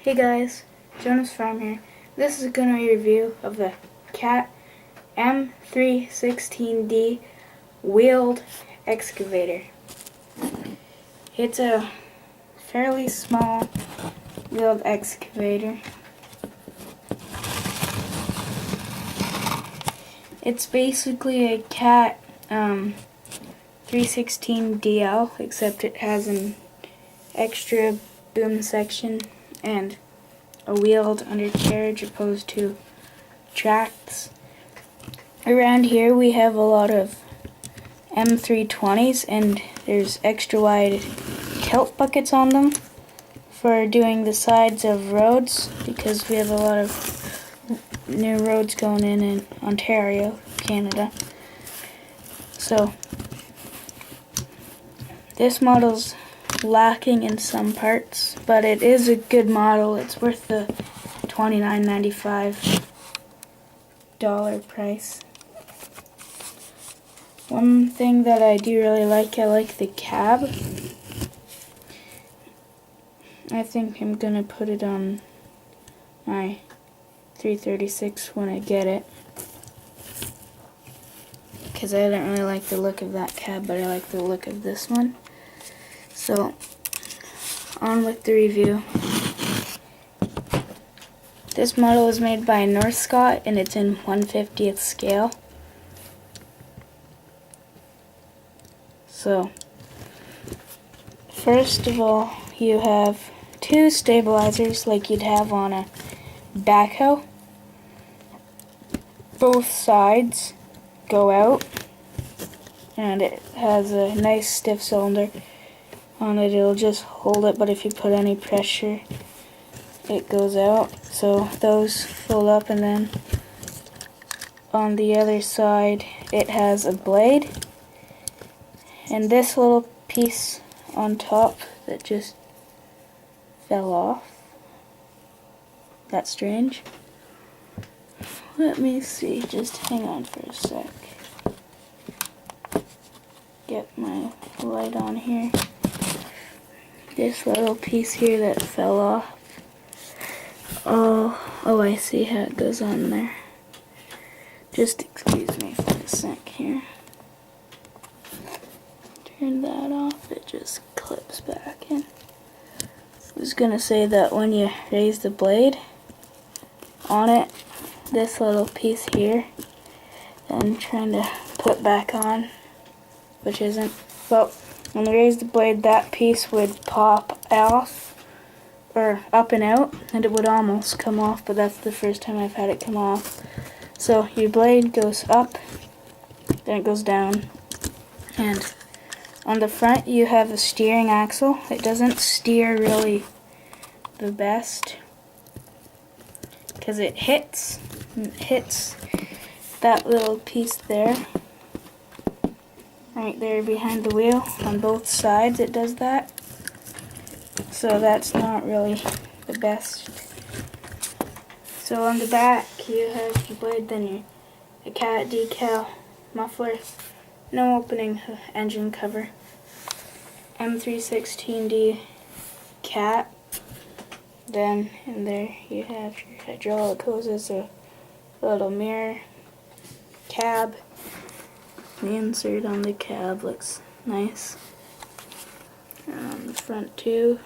Hey guys, Jonas Farm here. This is going to be a review of the Cat m316d wheeled excavator. It's a fairly small wheeled excavator. It's basically a Cat 316DL, except it has an extra boom section and a wheeled undercarriage opposed to tracks. Around here we have a lot of M320s, and there's extra wide tilt buckets on them for doing the sides of roads, because we have a lot of new roads going in Ontario, Canada. So this model's lacking in some parts, but it is a good model. It's worth the $29.95 price. One thing that I do really like, I like the cab. I think I'm gonna put it on my 336 when I get it, because I don't really like the look of that cab, but I like the look of this one. So, on with the review. This model is made by Northscott, and it's in 1/50th scale. So, first of all, you have two stabilizers like you'd have on a backhoe. Both sides go out, and it has a nice stiff cylinder on it. It'll just hold it, but if you put any pressure, it goes out. So those fold up, and then on the other side it has a blade and this little piece on top that just fell off. That's strange. Let me see, just hang on for a sec. Get my light on here. This little piece here that fell off. Oh, I see how it goes on there. Just excuse me for a sec here. Turn that off, it just clips back in. I was gonna say that when you raise the blade on it, this little piece here, I'm trying to put back on, which isn't. Well, when you raise the blade, that piece would pop off, or up and out, and it would almost come off, but that's the first time I've had it come off. So your blade goes up, then it goes down, and on the front you have a steering axle. It doesn't steer really the best, because it hits that little piece there, right there behind the wheel. On both sides it does that, so that's not really the best. So on the back you have your blade, then a Cat decal, muffler, no opening, engine cover, M316d Cat. Then in there you have your hydraulic hoses, a little mirror, cab. The insert on the cab looks nice. And on the front too,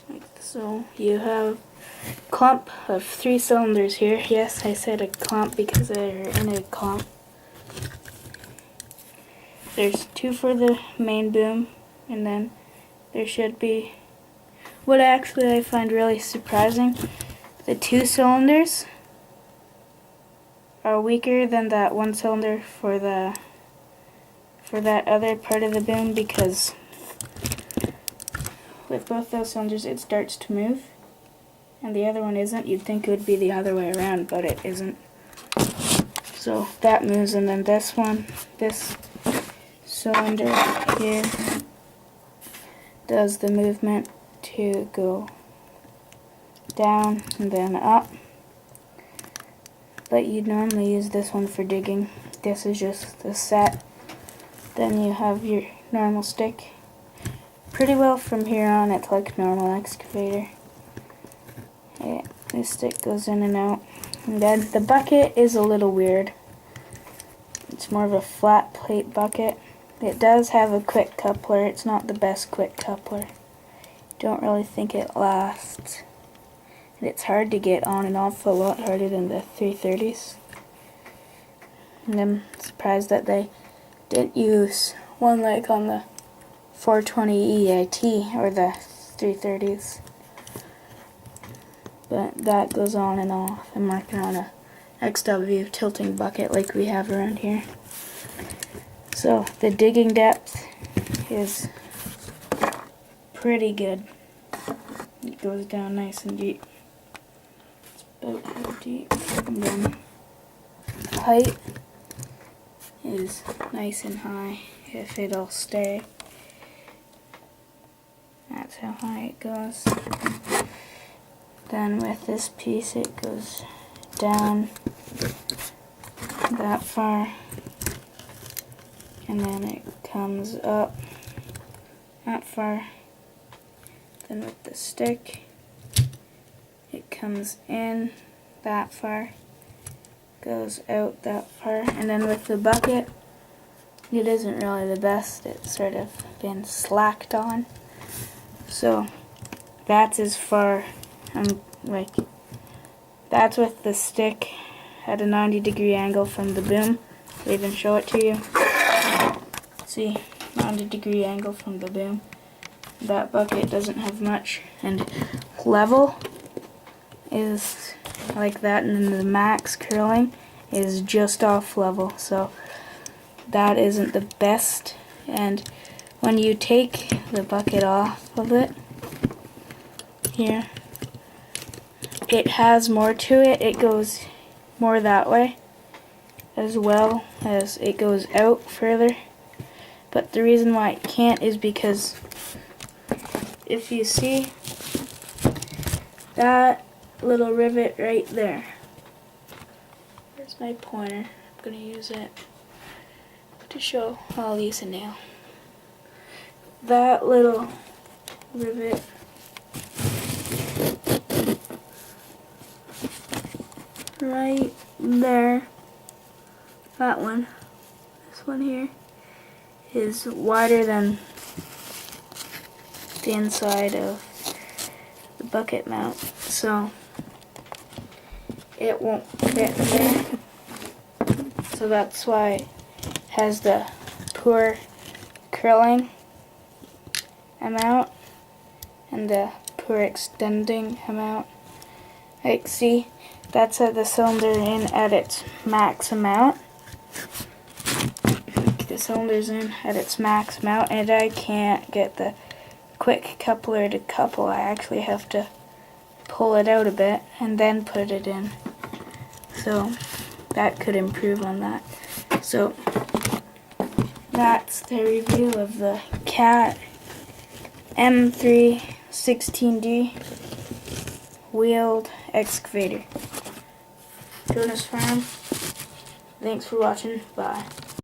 like so. You have a clump of 3 cylinders here. Yes, I said a clump because they're in a clump. There's 2 for the main boom, and then there should be, what actually I find really surprising, the 2 cylinders are weaker than that 1 cylinder for that other part of the boom, because with both those cylinders it starts to move and the other one isn't. You'd think it would be the other way around, but it isn't. So that moves, and then this cylinder here does the movement to go down and then up, but you'd normally use this one for digging. This is just the set. Then you have your normal stick. pretty well from here on. It's like a normal excavator. Yeah, this stick goes in and out. And then the bucket is a little weird. It's more of a flat plate bucket. It does have a quick coupler. It's not the best quick coupler. Don't really think it lasts. And it's hard to get on and off, a lot harder than the 330s. And I'm surprised that they didn't use one like on the 420 EIT or the 330s. But that goes on and off. I'm working on a XW tilting bucket like we have around here. So the digging depth is pretty good. It goes down nice and deep. It's about how deep. And then height is nice and high if it'll stay. That's how high it goes. Then with this piece it goes down that far, and then it comes up that far. Then with the stick it comes in that far, goes out that far, and then with the bucket it isn't really the best. It's sort of been slacked on, so that's as far. Like, that's with the stick at a 90-degree angle from the boom. I'll even show it to you. See, 90-degree angle from the boom. That bucket doesn't have much, and level is like that, and then the max curling is just off level, so that isn't the best. And when you take the bucket off of it here, it has more to it. It goes more that way as well as it goes out further. But the reason why it can't is because if you see that little rivet right there, where's my pointer? I'm going to use it to show. I'll use a nail. That little rivet right there, that one, this one here, is wider than the inside of the bucket mount, so it won't fit there. So that's why it has the poor curling amount and the poor extending amount. Like, see, that's at the cylinder in at its max amount. The cylinder's in at its max amount, and I can't get the quick coupler to couple. I actually have to pull it out a bit and then put it in. So that could improve on that. So that's the review of the CAT M316d wheeled excavator. Jonas Farm. Thanks for watching. Bye.